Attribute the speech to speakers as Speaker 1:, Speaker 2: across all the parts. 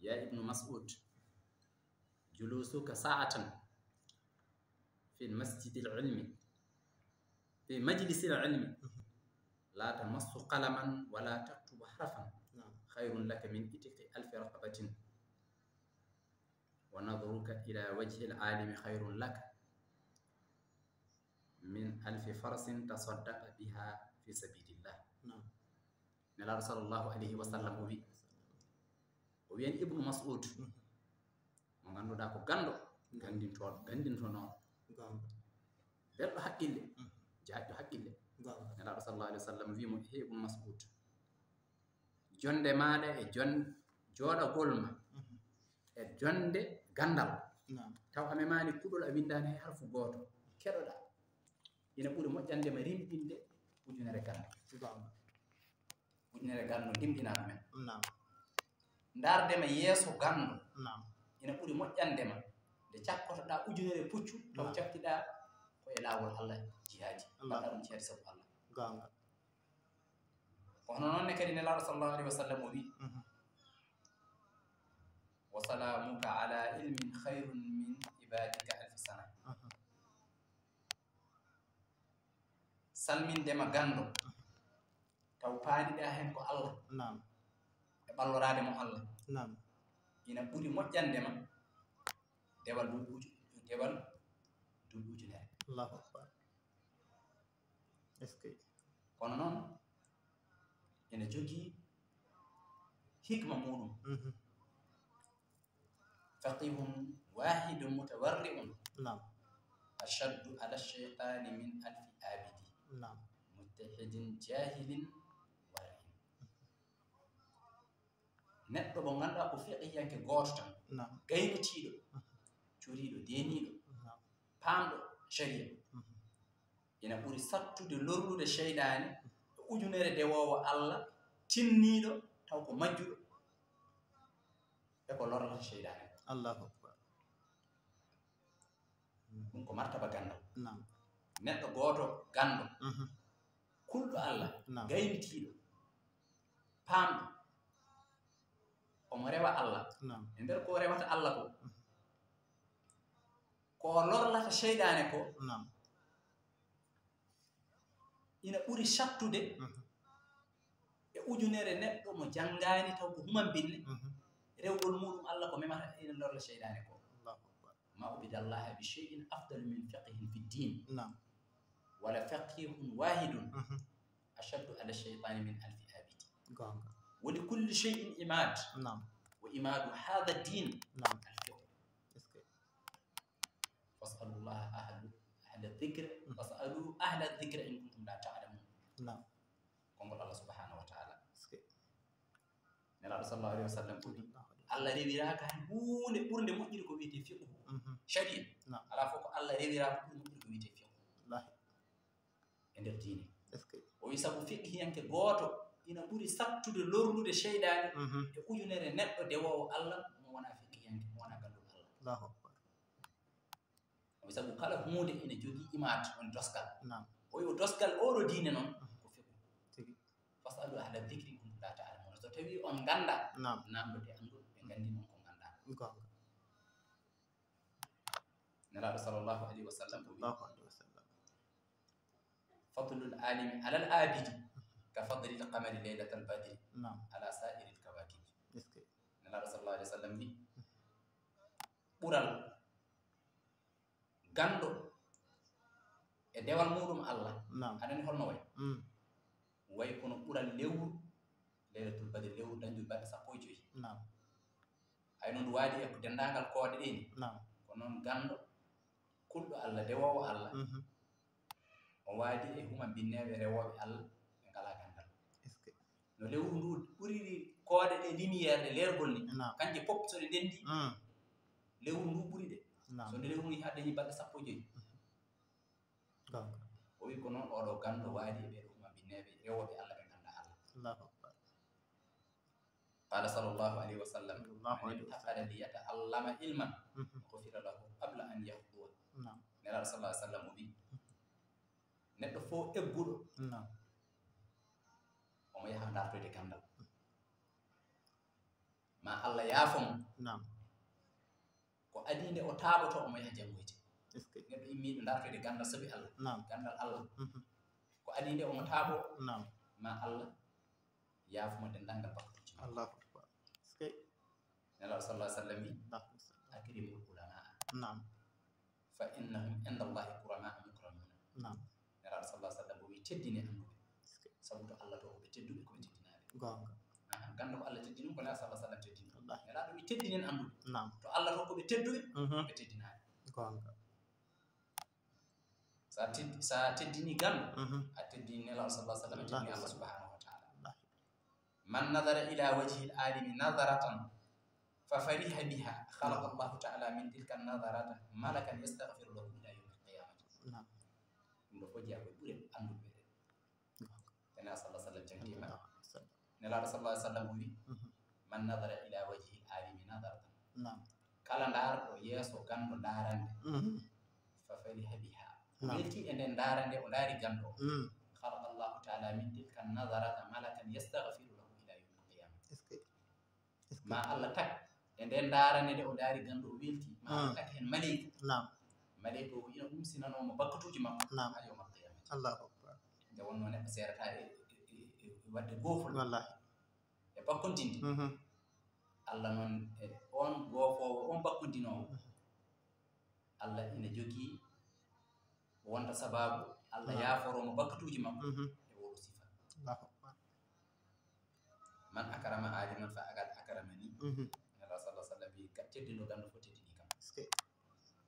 Speaker 1: يا ابن مسعود جلوسك ساعة في المسجد العلمي في مجلس العلم لا تمس قلما ولا تكتب حرفا خير لك من إتق 1000 رقبة ونظرك إلى وجه العالم خير لك من 1000 فرس تصدق بها في سبيل الله. نلا رسول الله عليه وسلم وين ابن مسعود mo ganduɗa ko gando gandintono belɗo haqqille jaajɗo haqqille nelaɗo sallallahu alaihi wa sallam wimo he ibn mas'ud jonde maɗa e jooɗagol ma e jonde gandal taw a memani kuɗol a windani hay harfu goto keɗoɗa ina ɓuuri moƴƴandema rimɗinde ujunere gando dimɗinama men ndardema yeeso gando ina ɓuuri moƴƴandema nde cakkotoɗa ujunere puccu taw caktiɗa koye laawol Allah jihaadi mbaɗa ɗum jihaadi sabu Allah kono noonne kadi nelaɗo sallallahu alaihi wa sallam o wi wa salamuka ala ilmin khayrun min ibadika 1000 sana salmindema gando taw paaniɗa hen ko Allah e ɓallorade mo Allah ina ɓuri moƴƴandema dewal duuɓi ujunere. Allahu akbar. Kono noon ina jogii hikma muɗum faqihun wahidun mutawarri'un ashaddu ala shaytani min 1000 abidi muttahidin jahilin wari'in. Neɗɗo mo ganduɗa ko fiqiyanke goto tan gaynitiɗo curiɗo deniɗo paamɗo sharia ina ɓuri sattude lorrude cheydani e ujunere dewowo Allah tinniɗo taw ko majjuɗo e ko lorrata cheydani. Allahu akbar. ɗum ko martaba gandal. Neɗɗo goto gando kulɗo Allah gaynitiɗo paamɗo omo rewa Allah e nder ko rewata Allah ko lorlata cheydane ko ina ɓuri sattude e ujunere neɗɗo mo janngani taw ko human binne rewgol muɗum Allah ko memata ina lorla cheydane ko. ma ubidallaha bi shay'in afdalu min fiqhin fi din wala faqihun wahidun ashaddu ala shaytani min 1000 abidi wa li kulli shay'in imad wa imadu hadha din fas'alullaha ahla dhikr fas'alu ahla dhikr in kuntum la ta'lamun. Kongol Allah subhanahu wa ta'ala. Nelaɗo sallallahu alaihi wa sallam Allah rewiraka hen hunde ɓurde moƴƴude ko wiyete fiqhu sharia ala fof ko Allah rewiraka ɓurde moƴƴude ko wiyete fiqhu e nder diine. O wi sabu fiqhiyanke goto ina ɓuri sattude lornude cheydani e ujunere neɗɗo dewowo Allah mo wona fiqhiyanke mo wona ganduɗo Allah. Sabu kala hunde ina jogii imat woni dosgal o wi o dosgal oɗo diine noon ko fiqhu fasalu ahla dhikri kuntum la ta'lamun. So tawi on ganda namdode anduɓe ɓe gandi noon ko ganda. nelaɗo sallallahu alaihi wa sallam fadlul alimi ala al abidi ka fadli al qamari laylat al badri ala sa'iri al kawakib. nelaɗo sallallahu alaihi wa sallam wi ɓural gando e dewal muɗum Allah aɗani holno way kono ɓural lewru laylatul badri lewru dañjul balɗe 15 hay noon waadi e ko dendagal koode ɗeni ko noon gando kulɗo Allah dewowo Allah o waadi e huma binneɓe rewoɓe Allah ɓe ngala gandal. No lewru ndu ɓuriri koode ɗe lumiére ɗe lergol ni kanje pop so ɗe dendi lewru ndu ɓuri ɗe so nde lewru ha dañi balɗe 15 o wi ko noon oɗo gando waadi e ɓeɗo huma binneɓe rewoɓe Allah ɓe ganda Allah. qala sallallahu alaihi wa sallam man taqada li yata'allama ilman ghufira lahu qabla an yahdhuwa. nelaɗo sallallahu alaihi wa sallam o wi neɗɗo fof egguɗo omo yaha dartoyde gandal ma Allah yaafomo
Speaker 2: nam
Speaker 1: ko adinde o taaboto omo yaha janngoyde
Speaker 2: est-ce que
Speaker 1: neɗɗo immiɗo dartoyde gandal sabi Allah
Speaker 2: nam
Speaker 1: gandal Allah ko adinde omo taabo
Speaker 2: nam
Speaker 1: ma Allah yaafomo dendangal bakkutuji
Speaker 2: Allahu akbar est-ce que
Speaker 1: nelaɗo sallah sallam wi
Speaker 2: Allahu
Speaker 1: akrimul ulama
Speaker 2: nam
Speaker 1: fa innahum inda Allahi kurama mukramuna
Speaker 2: nam
Speaker 1: nelaɗo sallah sallam o wi teddine anduɓe sabu to Allah to koɓe tedduɓe koɓe teddinaɓe
Speaker 2: gonga
Speaker 1: ganda ko Allah teddini ko nelaɗo sallah sallam teddini
Speaker 2: wallahi
Speaker 1: nelaɗo wi teddinen anduɓe
Speaker 2: nam
Speaker 1: to Allah to koɓe tedduɓe koɓe teddinaɓe
Speaker 2: gonga
Speaker 1: sa teddini gandu a teddini nelaɗo sallah sallam teddini Allah subhanahu wa taala man nadara ila wajhi l alimi nadaratan fa fariha biha khalaqa Allahu taala min tilka nadarata malakan yastaghfiru lahu ila yawmi alqiyamati
Speaker 2: nam
Speaker 1: ɗum ɗo fof jeeya koye ɓuure anduɓe ɓe nelaɗo sallah sallam jantima
Speaker 2: sallam
Speaker 1: nelaɗo sallah sallam o wi man nadara ila wajhi l alimi nadaratan
Speaker 2: nam
Speaker 1: kala ndaarɗo yeeso ganndo ndaarande fa fariha biha welti e nden ndaarande o ndaari ganndo o khalaqa Allahu taala min tilka nadarata malakan yastaghfiru lahu ila yawmi alqiyamati
Speaker 2: est-ce que
Speaker 1: ma Allah tak e nden ndaarande nde o ndaari ganndo o welti ma Allah tak hen maleyka
Speaker 2: nam
Speaker 1: maleyka o ina umsinanoomo bakkatuji makko
Speaker 2: nam
Speaker 1: ha yawma alqiyamati
Speaker 2: Allahu akbar
Speaker 1: nde wonno neɗɗo seerata e wadde goofol
Speaker 2: wallahi
Speaker 1: e bakkontinde Allah noon e on goofoowo on bakkondinoowo Allah ina jogii wonta sababu Allah yaaforomo bakkatuji makko e woɗo sifa
Speaker 2: Allahu akbar
Speaker 1: man akrama aliman fa agad akramani nela sallah sallam wi teddinɗo ganndo fof teddini kam
Speaker 2: est-ce que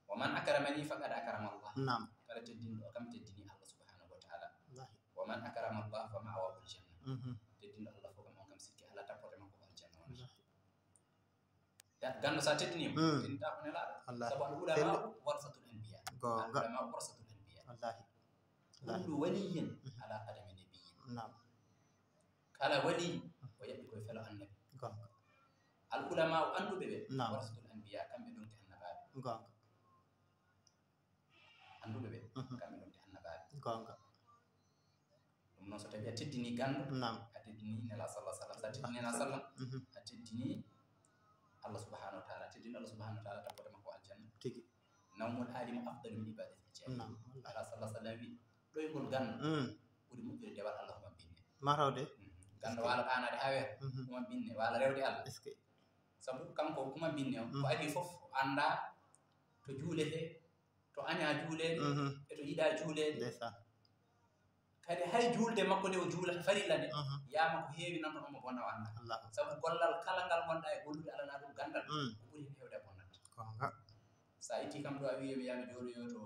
Speaker 1: wa man akramani faqad akrama Allah
Speaker 2: nam
Speaker 1: kala teddinɗo kam teddini Allah subhanahu wa taala
Speaker 2: wallahi
Speaker 1: wa man akrama Allah fa ma'awahul janna teddinɗo Allah fof kam on kam sikki Allah tappote makko ko aljanna wonata ganndo sa teddinimo teddinta ko nelaɗo
Speaker 2: wallahi
Speaker 1: sabu al ulama warasatul anbiya al
Speaker 2: gonga
Speaker 1: ulama warasatul anbiya
Speaker 2: wallahi
Speaker 1: kullu waliyin ala qadami nabiyyin
Speaker 2: nam
Speaker 1: kala wali o yaɓɓi koye felo annabi
Speaker 2: gonga
Speaker 1: al ulama o anduɓe ɓe
Speaker 2: Nam.
Speaker 1: warasatul anbiya kamɓe ɗonti annabaɓe
Speaker 2: gonga
Speaker 1: anduɓe ɓe kamɓe ɗonti annabaɓe
Speaker 2: gonga
Speaker 1: ɗum noon so tawi a teddini ganndo
Speaker 2: nam
Speaker 1: a teddini nela sallah sallam sa teddini nela sallam a teddini Allah subhanahu wa taala teddini Allah subhanahu wa taala tappote makko aljanna
Speaker 2: tigi
Speaker 1: nawmol alima afdalu min ibadati jari
Speaker 2: nam wallahi
Speaker 1: ala sallah sallam wi ɗoygol ganndo ɓuri moƴƴude dewal Allah huma binne
Speaker 2: marawde
Speaker 1: ganndo waala ɗanade ha weeta huma binne waala rewde Allah
Speaker 2: est-ce que
Speaker 1: sabu kanko kuma binne o ko adi fof o annda to juulete to aña juulede e to yiɗa juulede
Speaker 2: ndeysan
Speaker 1: kadi hay juulde makko nde o juulata farilla nde yama ko heewi nan ɗon omo bonna o annda
Speaker 2: Allahu
Speaker 1: sabu gollal kala ngal gonɗa e gollude Allah na ɗum gandal ko ɓuri hewde e bonnande
Speaker 2: gonga
Speaker 1: sa itti kam ɗo a wiye mi yami jooɗoyo to